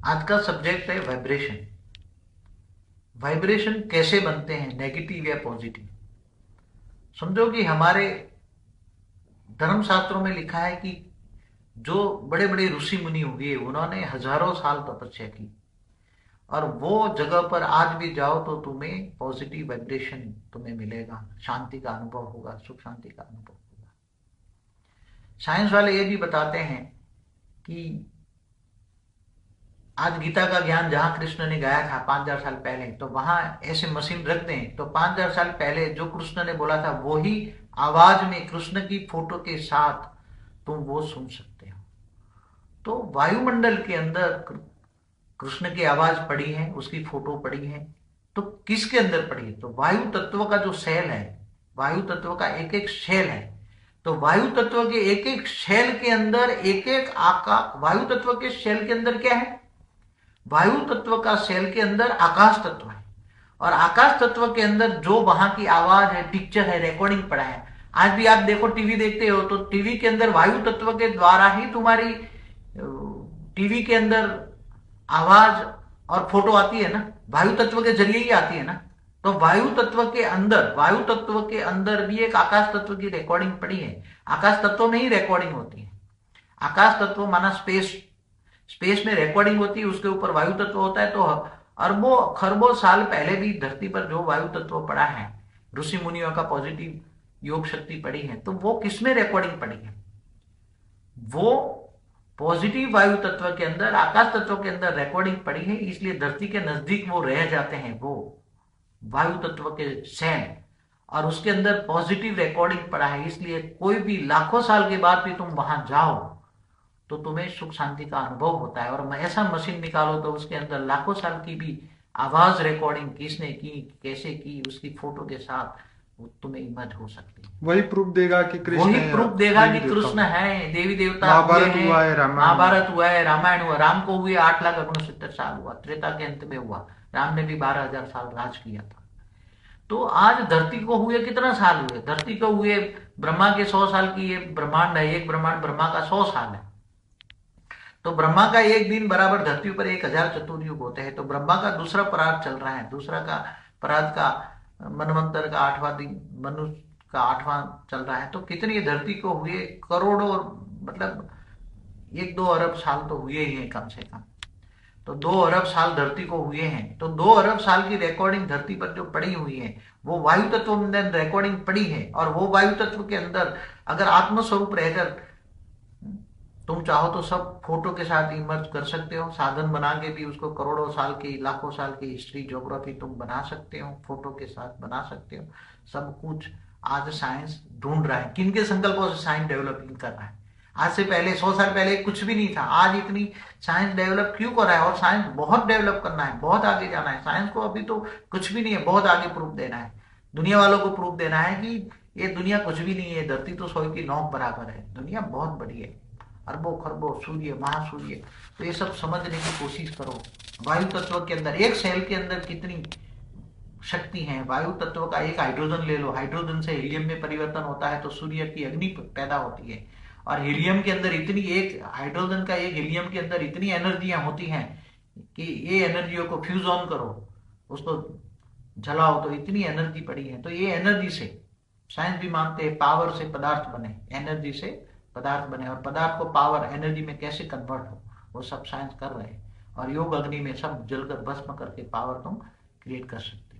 आज का सब्जेक्ट है वाइब्रेशन। वाइब्रेशन कैसे बनते हैं, नेगेटिव या पॉजिटिव। समझो कि हमारे धर्मशास्त्रों में लिखा है कि जो बड़े बड़े ऋषि मुनि हुए उन्होंने हजारों साल तपस्या की, और वो जगह पर आज भी जाओ तो तुम्हें पॉजिटिव वाइब्रेशन तुम्हें मिलेगा, शांति का अनुभव होगा, सुख शांति का अनुभव होगा। साइंस वाले ये भी बताते हैं कि आज गीता का ज्ञान जहां कृष्ण ने गाया था 5000 साल पहले, तो वहां ऐसे मशीन रख दें तो 5000 साल पहले जो कृष्ण ने बोला था वही आवाज में कृष्ण की फोटो के साथ तुम वो सुन सकते हो। तो वायुमंडल के अंदर कृष्ण की आवाज पड़ी है, उसकी फोटो पड़ी है, तो किसके अंदर पड़ी है? तो वायु तत्व का जो सेल है, वायु तत्व का एक एक सेल है, तो वायु तत्व के एक एक सेल के अंदर एक एक आकाश, वायु तत्व के सेल के अंदर क्या है? वायु तत्व का सेल के अंदर आकाश तत्व है, और आकाश तत्व के अंदर जो वहां की आवाज है, पिक्चर है, रिकॉर्डिंग पड़ा है। आज भी आप देखो, टीवी देखते हो तो टीवी के अंदर वायु तत्व के द्वारा ही तुम्हारी टीवी के अंदर आवाज और फोटो आती है ना, वायु तत्व के जरिए ही आती है ना। तो वायु तत्व के अंदर, वायु तत्व के अंदर भी एक आकाश तत्व की रिकॉर्डिंग पड़ी है। आकाश तत्व में ही रिकॉर्डिंग होती है। आकाश तत्व माना स्पेस, स्पेस में रिकॉर्डिंग होती है, उसके ऊपर वायु तत्व होता है। तो अरबों खरबों साल पहले भी धरती पर जो वायु तत्व पड़ा है, ऋषि मुनियों का पॉजिटिव योग शक्ति पड़ी है, तो वो किसमें रिकॉर्डिंग पड़ी है? वो पॉजिटिव वायु तत्व के अंदर, आकाश तत्व के अंदर रिकॉर्डिंग पड़ी है, इसलिए धरती के नजदीक वो रह जाते हैं, वो वायु तत्व के सेल, और उसके अंदर पॉजिटिव रिकॉर्डिंग पड़ा है। इसलिए कोई भी लाखों साल के बाद भी तुम वहां जाओ तो तुम्हें सुख शांति का अनुभव होता है। और ऐसा मशीन निकालो तो उसके अंदर लाखों साल की भी आवाज रिकॉर्डिंग किसने की, कैसे की, उसकी फोटो के साथ तुम्हें इमेज हो सकती है। वही प्रूफ देगा कि कृष्ण वही है या प्रूफ देगा देवी कि देवता कृष्ण हूँ। है, देवी देवता हुए महाभारत हैं, हुआ है, रामायण हुआ है। महाभारत हुआ है, रामायण हुआ। राम को हुए 8,69,000 हुआ, त्रेता के अंत में हुआ। राम ने भी 12,000 साल राज किया था। तो आज धरती को हुए कितना साल हुए? धरती को हुए ब्रह्मा के 100 साल की ये ब्रह्मांड है, एक ब्रह्मांड ब्रह्मा का 100 साल है। तो ब्रह्मा का एक दिन बराबर धरती पर 1,000 चतुर्युग होते हैं। तो ब्रह्मा का दूसरा पराग चल रहा है, दूसरा का पराग का मनवंतर का 8वां दिन, मनुष्य का 8वां चल रहा है। तो कितनी धरती को हुए? करोड़ों, मतलब 1-2 अरब साल तो हुए ही हैं कम से कम। तो 2 अरब साल धरती को हुए हैं। तो 2 अरब साल की रिकॉर्डिंग धरती पर जो पड़ी हुई है वो वायु तत्व में रिकॉर्डिंग पड़ी है। और वो वायु तत्व के अंदर अगर आत्मस्वरूप रहकर तुम चाहो तो सब फोटो के साथ इमर्ज कर सकते हो। साधन बना के भी उसको करोड़ों साल की, लाखों साल की हिस्ट्री, ज्योग्राफी तुम बना सकते हो, फोटो के साथ बना सकते हो। सब कुछ आज साइंस ढूंढ रहा है। किन के संकल्पों से साइंस डेवलपिंग कर रहा है? आज से पहले 100 साल पहले कुछ भी नहीं था। आज इतनी साइंस डेवलप क्यों कर रहा है? और साइंस बहुत डेवलप करना है, बहुत आगे जाना है। साइंस को अभी तो कुछ भी नहीं है, बहुत आगे प्रूफ देना है। दुनिया वालों को प्रूफ देना है कि ये दुनिया कुछ भी नहीं है, धरती तो 100 की नोक बराबर है, दुनिया बहुत बड़ी है, अरबों खरबों सूर्य, महासूर्य। तो ये सब समझने की कोशिश करो। वायु तत्व के अंदर, एक सेल के अंदर कितनी शक्ति है। वायु तत्व का एक हाइड्रोजन ले लो, हाइड्रोजन से हीलियम में परिवर्तन होता है तो सूर्य की अग्नि पैदा होती है। और हीलियम के अंदर इतनी, एक हाइड्रोजन का एक हीलियम के अंदर इतनी एनर्जियां होती हैं कि ये एनर्जियों को फ्यूज ऑन करो, उसको जलाओ तो इतनी एनर्जी पड़ी है। तो ये एनर्जी से, साइंस भी मानते हैं, पावर से पदार्थ बने, एनर्जी से पदार्थ बने, और पदार्थ को पावर एनर्जी में कैसे कन्वर्ट हो वो सब साइंस कर रहे हैं। और योग अग्नि में सब जलकर भस्म करके पावर तुम क्रिएट कर सकते हो।